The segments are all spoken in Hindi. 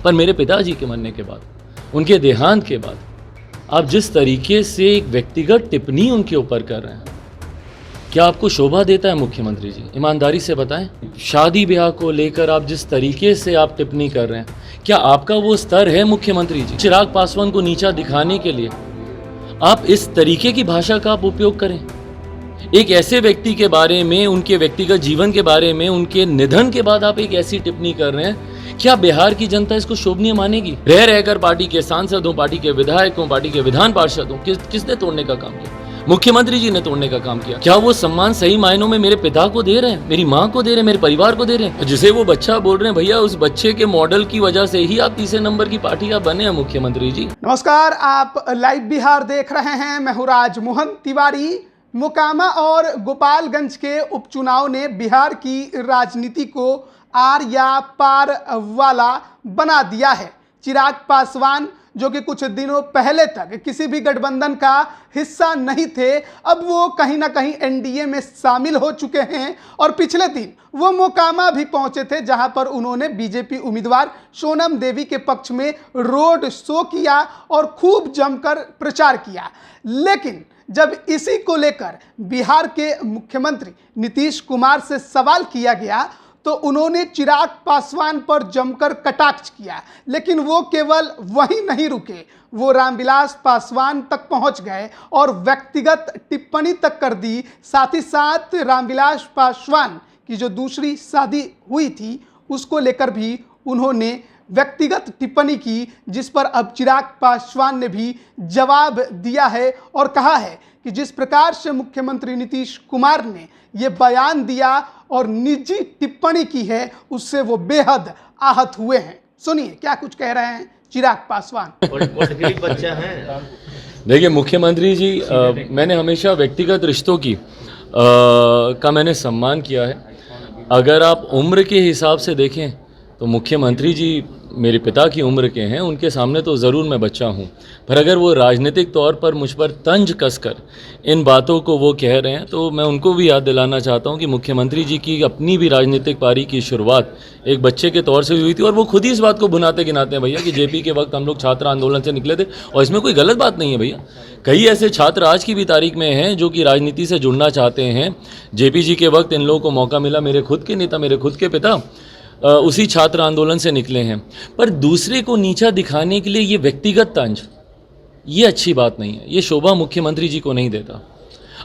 पर मेरे पिताजी के मरने के बाद, उनके देहांत के बाद आप जिस तरीके से एक व्यक्तिगत टिप्पणी उनके ऊपर कर रहे हैं, क्या आपको शोभा देता है मुख्यमंत्री जी? ईमानदारी से बताएं। शादी ब्याह को लेकर आप जिस तरीके से आप टिप्पणी कर रहे हैं, क्या आपका वो स्तर है मुख्यमंत्री जी? चिराग पासवान को नीचा दिखाने के लिए आप इस तरीके की भाषा का आप उपयोग करें? एक ऐसे व्यक्ति के बारे में, उनके व्यक्तिगत जीवन के बारे में, उनके निधन के बाद आप एक ऐसी टिप्पणी कर रहे हैं, क्या बिहार की जनता इसको शोभनीय मानेगी? रह रहकर पार्टी के सांसदों, पार्टी के विधायकों, पार्टी के विधान पार्षदों किसने तोड़ने का काम किया? मुख्यमंत्री जी ने तोड़ने का काम किया। क्या वो सम्मान सही मायनों में मेरे पिता को दे रहे हैं, मेरी माँ को दे रहे हैं, मेरे परिवार को दे रहे हैं? जिसे वो बच्चा बोल रहे हैं, भैया उस बच्चे के मॉडल की वजह से ही आप तीसरे नंबर की पार्टी का बने हैं मुख्यमंत्री जी। नमस्कार, आप लाइव बिहार देख रहे हैं। मैं हूं राजमोहन तिवारी। मोकामा और गोपालगंज के उपचुनाव ने बिहार की राजनीति को आर या पार वाला बना दिया है। चिराग पासवान, जो कि कुछ दिनों पहले तक किसी भी गठबंधन का हिस्सा नहीं थे, अब वो कहीं ना कहीं एनडीए में शामिल हो चुके हैं। और पिछले दिन वो मोकामा भी पहुंचे थे, जहां पर उन्होंने बीजेपी उम्मीदवार सोनम देवी के पक्ष में रोड शो किया और खूब जमकर प्रचार किया। लेकिन जब इसी को लेकर बिहार के मुख्यमंत्री नीतीश कुमार से सवाल किया गया तो उन्होंने चिराग पासवान पर जमकर कटाक्ष किया। लेकिन वो केवल वहीं नहीं रुके, वो रामविलास पासवान तक पहुंच गए और व्यक्तिगत टिप्पणी तक कर दी। साथ ही साथ रामविलास पासवान की जो दूसरी शादी हुई थी उसको लेकर भी उन्होंने व्यक्तिगत टिप्पणी की, जिस पर अब चिराग पासवान ने भी जवाब दिया है और कहा है कि जिस प्रकार से मुख्यमंत्री नीतीश कुमार ने ये बयान दिया और निजी टिप्पणी की है, उससे वो बेहद आहत हुए हैं। सुनिए क्या कुछ कह रहे हैं चिराग पासवान। बच्चा है। देखिए मुख्यमंत्री जी, मैंने हमेशा व्यक्तिगत रिश्तों की का मैंने सम्मान किया है। अगर आप उम्र के हिसाब से देखें तो मुख्यमंत्री जी मेरे पिता की उम्र के हैं, उनके सामने तो ज़रूर मैं बच्चा हूं। पर अगर वो राजनीतिक तौर पर मुझ पर तंज कसकर इन बातों को वो कह रहे हैं, तो मैं उनको भी याद दिलाना चाहता हूं कि मुख्यमंत्री जी की अपनी भी राजनीतिक पारी की शुरुआत एक बच्चे के तौर से हुई थी। और वो खुद ही इस बात को भुनाते गिनाते हैं भैया कि जेपी के वक्त हम लोग छात्र आंदोलन से निकले थे, और इसमें कोई गलत बात नहीं है भैया। कई ऐसे छात्र आज की भी तारीख में हैं जो कि राजनीति से जुड़ना चाहते हैं। जेपी जी के वक्त इन लोगों को मौका मिला, मेरे खुद के नेता, मेरे खुद के पिता उसी छात्र आंदोलन से निकले हैं। पर दूसरे को नीचा दिखाने के लिए ये व्यक्तिगत तंज, ये अच्छी बात नहीं है, ये शोभा मुख्यमंत्री जी को नहीं देता।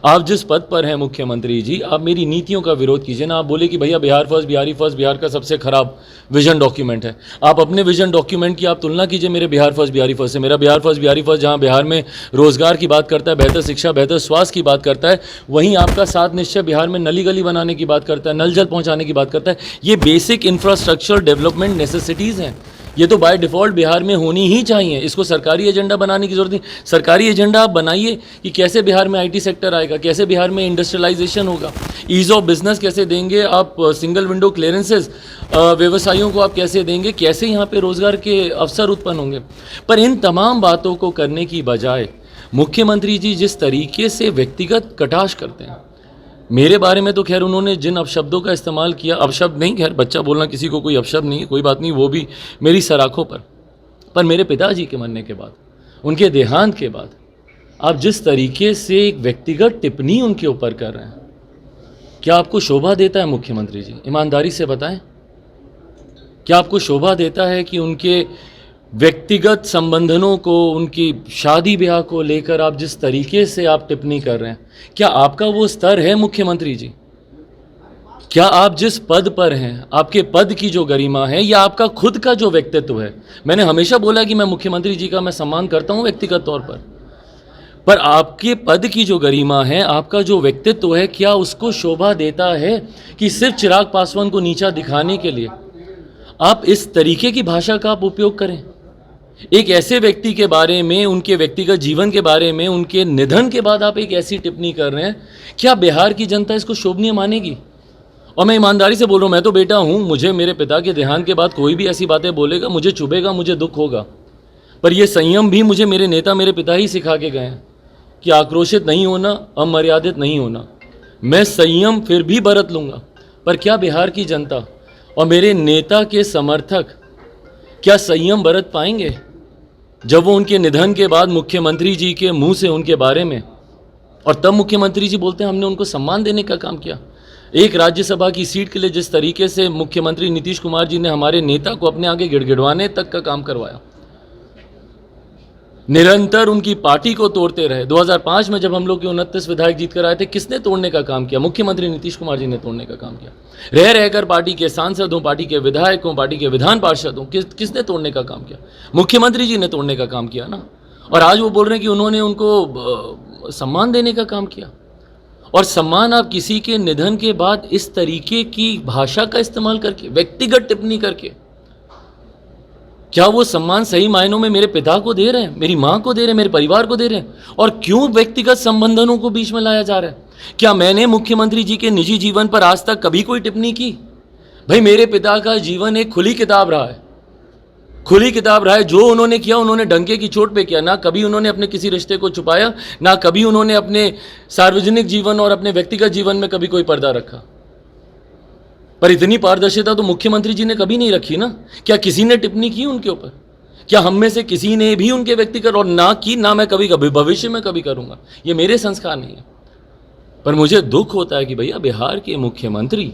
आप जिस पद पर हैं मुख्यमंत्री जी, आप मेरी नीतियों का विरोध कीजिए ना। आप बोले कि भैया बिहार फर्स्ट, बिहारी फर्स्ट बिहार का सबसे खराब विजन डॉक्यूमेंट है। आप अपने विजन डॉक्यूमेंट की आप तुलना कीजिए मेरे बिहार फर्स्ट बिहारी फर्स्ट से। मेरा बिहार फर्स्ट बिहारी फर्स्ट जहां बिहार में रोजगार की बात करता है, बेहतर शिक्षा, बेहतर स्वास्थ्य की बात करता है, वहीं आपका 7 निश्चय बिहार में नली गली बनाने की बात करता है, नल जल पहुँचाने की बात करता है। ये बेसिक इंफ्रास्ट्रक्चर डेवलपमेंट नेसेसिटीज़ हैं, ये तो बाय डिफ़ॉल्ट बिहार में होनी ही चाहिए। इसको सरकारी एजेंडा बनाने की ज़रूरत नहीं। सरकारी एजेंडा आप बनाइए कि कैसे बिहार में आईटी सेक्टर आएगा, कैसे बिहार में इंडस्ट्रियलाइजेशन होगा, ईज़ ऑफ बिजनेस कैसे देंगे आप, सिंगल विंडो क्लियरेंसेस व्यवसायियों को आप कैसे देंगे, कैसे यहाँ पे रोज़गार के अवसर उत्पन्न होंगे। पर इन तमाम बातों को करने की बजाय मुख्यमंत्री जी जिस तरीके से व्यक्तिगत कटाक्ष करते हैं, मेरे बारे में तो खैर उन्होंने जिन अपशब्दों का इस्तेमाल किया, अपशब्द नहीं, खैर बच्चा बोलना किसी को कोई अपशब्द नहीं है, कोई बात नहीं, वो भी मेरी सराखों पर मेरे पिताजी के मरने के बाद, उनके देहांत के बाद आप जिस तरीके से एक व्यक्तिगत टिप्पणी उनके ऊपर कर रहे हैं, क्या आपको शोभा देता है मुख्यमंत्री जी? ईमानदारी से बताएं। क्या आपको शोभा देता है कि उनके व्यक्तिगत संबंधों को, उनकी शादी ब्याह को लेकर आप जिस तरीके से आप टिप्पणी कर रहे हैं, क्या आपका वो स्तर है मुख्यमंत्री जी? क्या आप जिस पद पर हैं, आपके पद की जो गरिमा है या आपका खुद का जो व्यक्तित्व है? मैंने हमेशा बोला कि मैं मुख्यमंत्री जी का मैं सम्मान करता हूं व्यक्तिगत तौर पर आपके पद की जो गरिमा है, आपका जो व्यक्तित्व है, क्या उसको शोभा देता है कि सिर्फ चिराग पासवान को नीचा दिखाने के लिए आप इस तरीके की भाषा का आप उपयोग करें? एक ऐसे व्यक्ति के बारे में, उनके व्यक्तिगत जीवन के बारे में, उनके निधन के बाद आप एक ऐसी टिप्पणी कर रहे हैं, क्या बिहार की जनता इसको शोभनीय मानेगी? और मैं ईमानदारी से बोल रहा हूँ, मैं तो बेटा हूँ, मुझे मेरे पिता के देहांत के बाद कोई भी ऐसी बातें बोलेगा, मुझे चुभेगा, मुझे दुख होगा। पर यह संयम भी मुझे मेरे नेता, मेरे पिता ही सिखा के गए हैं कि आक्रोशित नहीं होना, अमर्यादित नहीं होना। मैं संयम फिर भी बरत लूँगा, पर क्या बिहार की जनता और मेरे नेता के समर्थक क्या संयम बरत पाएंगे जब वो उनके निधन के बाद मुख्यमंत्री जी के मुंह से उनके बारे में, और तब मुख्यमंत्री जी बोलते हैं हमने उनको सम्मान देने का काम किया। एक राज्यसभा की सीट के लिए जिस तरीके से मुख्यमंत्री नीतीश कुमार जी ने हमारे नेता को अपने आगे गिड़गिड़वाने तक का काम करवाया, निरंतर उनकी पार्टी को तोड़ते रहे। 2005 में जब हम लोग के 29 विधायक जीत कर आए थे, किसने तोड़ने का काम किया? मुख्यमंत्री नीतीश कुमार जी ने तोड़ने का काम किया। रह रहकर पार्टी के सांसदों, पार्टी के विधायकों, पार्टी के विधान पार्षदों, किसने तोड़ने का काम किया? मुख्यमंत्री जी ने तोड़ने का काम किया ना। और आज वो बोल रहे हैं कि उन्होंने उनको सम्मान देने का काम किया। और सम्मान आप किसी के निधन के बाद इस तरीके की भाषा का इस्तेमाल करके, व्यक्तिगत टिप्पणी करके, क्या वो सम्मान सही मायनों में मेरे पिता को दे रहे हैं, मेरी माँ को दे रहे हैं, मेरे परिवार को दे रहे हैं? और क्यों व्यक्तिगत संबंधों को बीच में लाया जा रहा है? क्या मैंने मुख्यमंत्री जी के निजी जीवन पर आज तक कभी कोई टिप्पणी की? भाई मेरे पिता का जीवन एक खुली किताब रहा है, खुली किताब रहा है। जो उन्होंने किया उन्होंने डंके की चोट पे किया। ना कभी उन्होंने अपने किसी रिश्ते को छुपाया, ना कभी उन्होंने अपने सार्वजनिक जीवन और अपने व्यक्तिगत जीवन में कभी कोई पर्दा रखा। पर इतनी पारदर्शिता तो मुख्यमंत्री जी ने कभी नहीं रखी ना। क्या किसी ने टिप्पणी की उनके ऊपर? क्या हम में से किसी ने भी उनके व्यक्तिगत, और ना की, ना मैं कभी कभी भविष्य में कभी करूंगा। ये मेरे संस्कार नहीं है। पर मुझे दुख होता है कि भैया बिहार के मुख्यमंत्री,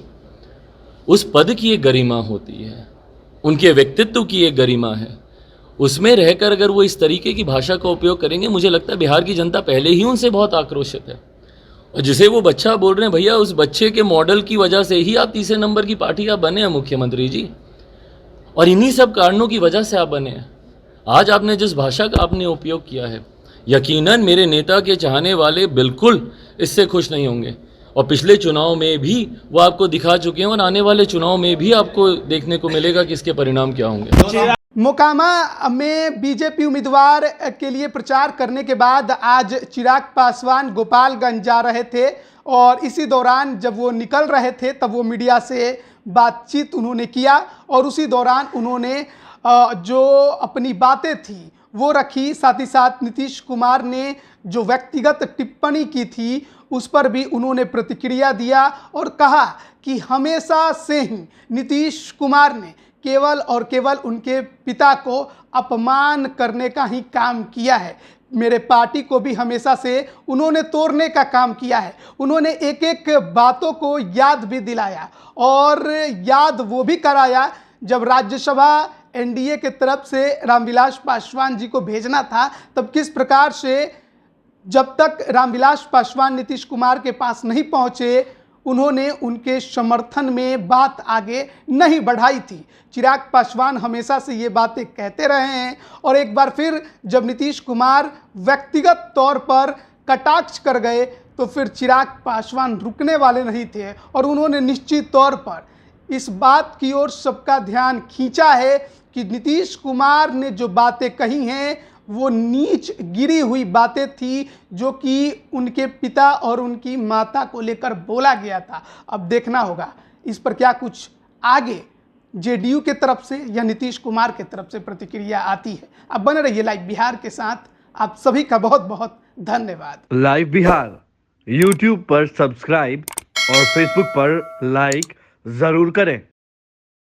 उस पद की एक गरिमा होती है, उनके व्यक्तित्व की एक गरिमा है, उसमें रहकर अगर वो इस तरीके की भाषा का उपयोग करेंगे, मुझे लगता है बिहार की जनता पहले ही उनसे बहुत आक्रोशित है। और जिसे वो बच्चा बोल रहे हैं, भैया उस बच्चे के मॉडल की वजह से ही आप तीसरे नंबर की पार्टी आप बने हैं मुख्यमंत्री जी, और इन्हीं सब कारणों की वजह से आप बने हैं। आज आपने जिस भाषा का आपने उपयोग किया है, यकीनन मेरे नेता के चाहने वाले बिल्कुल इससे खुश नहीं होंगे। और पिछले चुनाव में भी वो आपको दिखा चुके हैं, और आने वाले चुनाव में भी आपको देखने को मिलेगा कि इसके परिणाम क्या होंगे। मोकामा में बीजेपी उम्मीदवार के लिए प्रचार करने के बाद आज चिराग पासवान गोपालगंज जा रहे थे, और इसी दौरान जब वो निकल रहे थे तब वो मीडिया से बातचीत उन्होंने किया, और उसी दौरान उन्होंने जो अपनी बातें थी वो रखी। साथ ही साथ नीतीश कुमार ने जो व्यक्तिगत टिप्पणी की थी उस पर भी उन्होंने प्रतिक्रिया दिया, और कहा कि हमेशा से ही नीतीश कुमार ने केवल और केवल उनके पिता को अपमान करने का ही काम किया है। मेरे पार्टी को भी हमेशा से उन्होंने तोड़ने का काम किया है। उन्होंने एक एक बातों को याद भी दिलाया, और याद वो भी कराया जब राज्यसभा एनडीए के तरफ से रामविलास पासवान जी को भेजना था, तब किस प्रकार से जब तक रामविलास पासवान नीतीश कुमार के पास नहीं पहुंचे, उन्होंने उनके समर्थन में बात आगे नहीं बढ़ाई थी। चिराग पासवान हमेशा से ये बातें कहते रहे हैं, और एक बार फिर जब नीतीश कुमार व्यक्तिगत तौर पर कटाक्ष कर गए तो फिर चिराग पासवान रुकने वाले नहीं थे, और उन्होंने निश्चित तौर पर इस बात की ओर सबका ध्यान खींचा है कि नीतीश कुमार ने जो बातें कही हैं वो नीच गिरी हुई बातें थी, जो कि उनके पिता और उनकी माता को लेकर बोला गया था। अब देखना होगा इस पर क्या कुछ आगे जेडीयू के तरफ से या नीतीश कुमार के तरफ से प्रतिक्रिया आती है। अब बने रहिए लाइव बिहार के साथ। आप सभी का बहुत बहुत धन्यवाद। लाइव बिहार यूट्यूब पर सब्सक्राइब और फेसबुक पर लाइक जरूर करें।